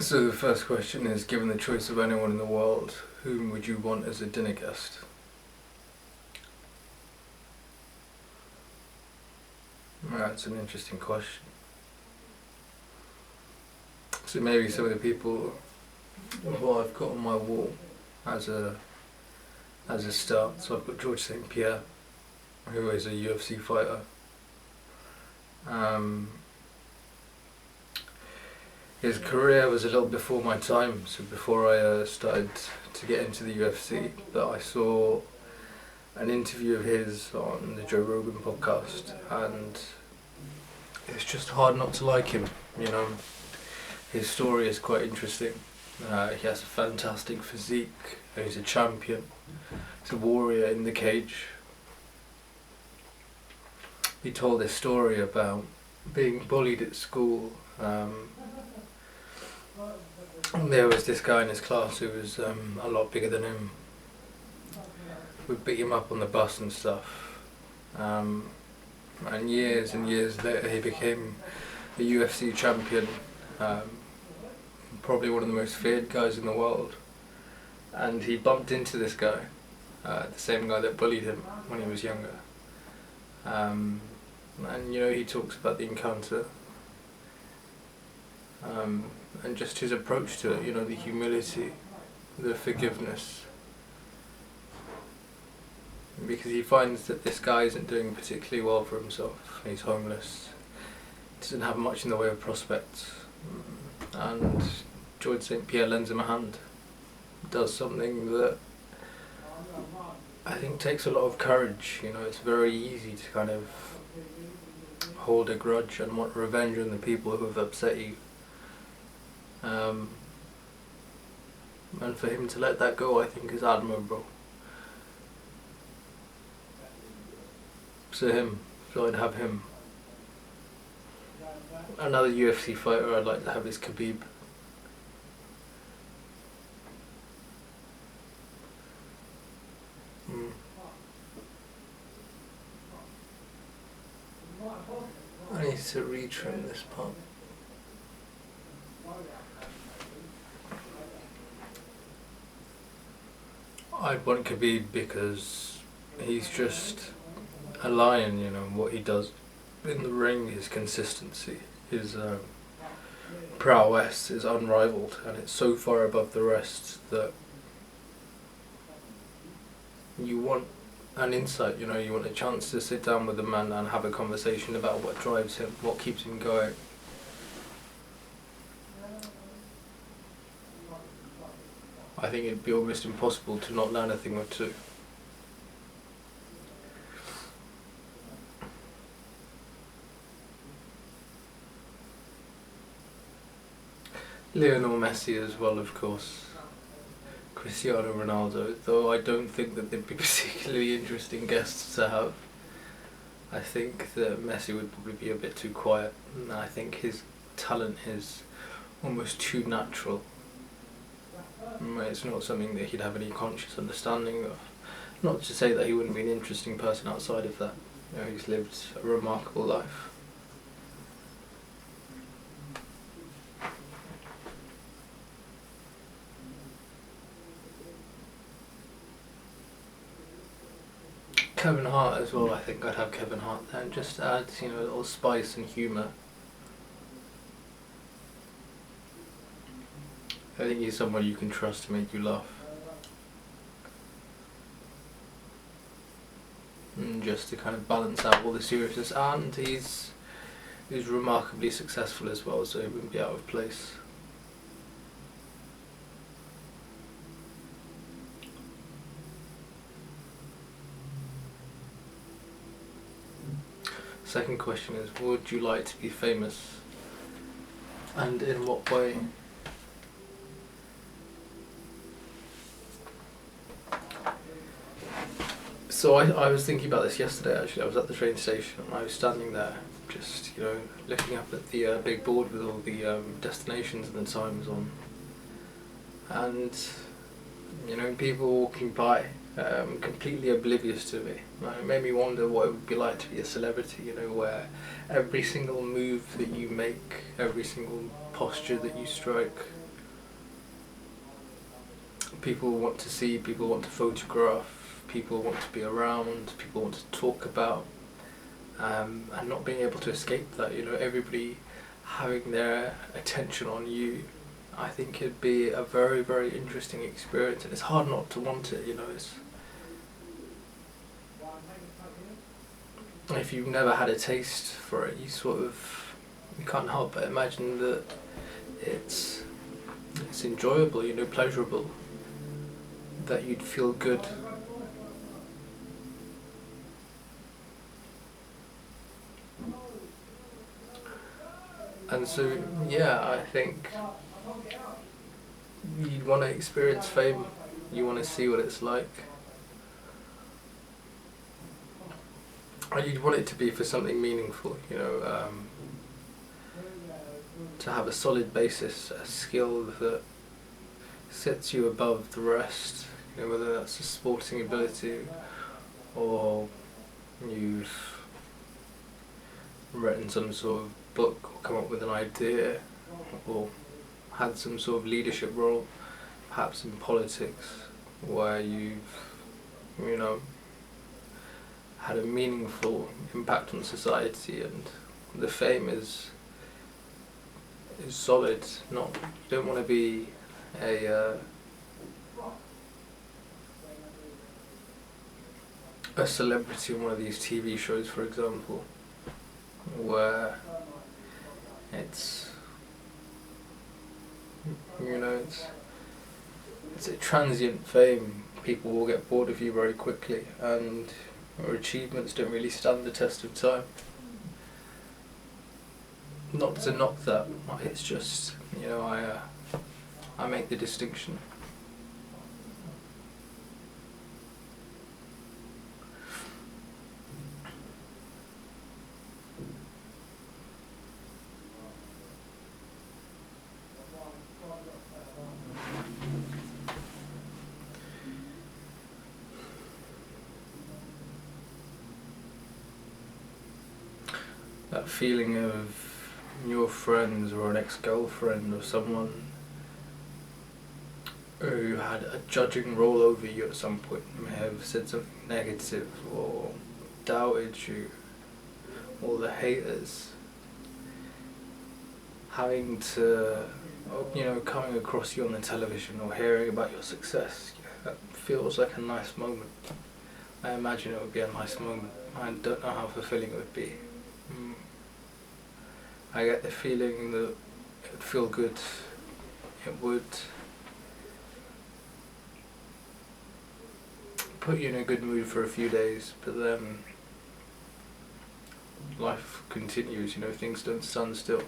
So the first question is, given the choice of anyone in the world, whom would you want as a dinner guest? That's an interesting question. So maybe some of the people who I've got on my wall as a start. So I've got George St. Pierre, who is a UFC fighter. His career was a little before my time, so before I started to get into the UFC, but I saw an interview of his on the Joe Rogan podcast, and it's just hard not to like him, you know. His story is quite interesting. He has a fantastic physique, he's a champion, he's a warrior in the cage. He told this story about being bullied at school. There was this guy in his class who was a lot bigger than him. Would beat him up on the bus and stuff. And years later he became a UFC champion. Probably one of the most feared guys in the world. And he bumped into this guy, the same guy that bullied him when he was younger. And you know, he talks about the encounter. And just his approach to it, you know, the humility, the forgiveness. Because he finds that this guy isn't doing particularly well for himself. He's homeless, doesn't have much in the way of prospects. And George St. Pierre lends him a hand, does something that I think takes a lot of courage. You know, it's very easy to kind of hold a grudge and want revenge on the people who have upset you. And for him to let that go, I think, is admirable. So I'd have him. Another UFC fighter I'd like to have is Khabib. I need to retrim this part. I'd want Khabib because he's just a lion, you know, what he does in the ring, his consistency, his prowess is unrivaled, and it's so far above the rest that you want an insight, you know, you want a chance to sit down with the man and have a conversation about what drives him, what keeps him going. I think it'd be almost impossible to not learn a thing or two. Lionel Messi as well, of course. Cristiano Ronaldo, though I don't think that they'd be particularly interesting guests to have. I think that Messi would probably be a bit too quiet, and I think his talent is almost too natural. It's not something that he'd have any conscious understanding of. Not to say that he wouldn't be an interesting person outside of that. You know, he's lived a remarkable life. Kevin Hart as well, I think I'd have Kevin Hart there, and just adds, you know, a little spice and humour. I think he's someone you can trust to make you laugh. And just to kind of balance out all the seriousness, and he's remarkably successful as well, so he wouldn't be out of place. Second question is, would you like to be famous? And in what way? So I was thinking about this yesterday actually. I was at the train station and I was standing there just, you know, looking up at the big board with all the destinations and the times on. And, you know, people walking by, completely oblivious to me. It made me wonder what it would be like to be a celebrity, you know, where every single move that you make, every single posture that you strike, people want to see, people want to photograph, people want to be around, people want to talk about, and not being able to escape that, everybody having their attention on you. I think it'd be a very, very interesting experience, and it's hard not to want it, if you've never had a taste for it, you can't help but imagine that it's enjoyable, pleasurable, that you'd feel good. And so, yeah, I think you'd want to experience fame, you want to see what it's like. And you'd want it to be for something meaningful, to have a solid basis, a skill that sets you above the rest, whether that's a sporting ability or you've written some sort of book or come up with an idea or had some sort of leadership role, perhaps in politics, where you've, had a meaningful impact on society, and the fame is solid. You don't want to be a celebrity on one of these TV shows, for example, where it's a transient fame. People will get bored of you very quickly, and your achievements don't really stand the test of time. Not to knock that, it's just, I make the distinction. That feeling of your friends or an ex-girlfriend or someone who had a judging role over you at some point, may have said something negative or doubted you, all the haters, having to, coming across you on the television or hearing about your success, that feels like a nice moment. I imagine it would be a nice moment. I don't know how fulfilling it would be. I get the feeling that it would feel good. It would put you in a good mood for a few days, but then life continues, things don't stand still.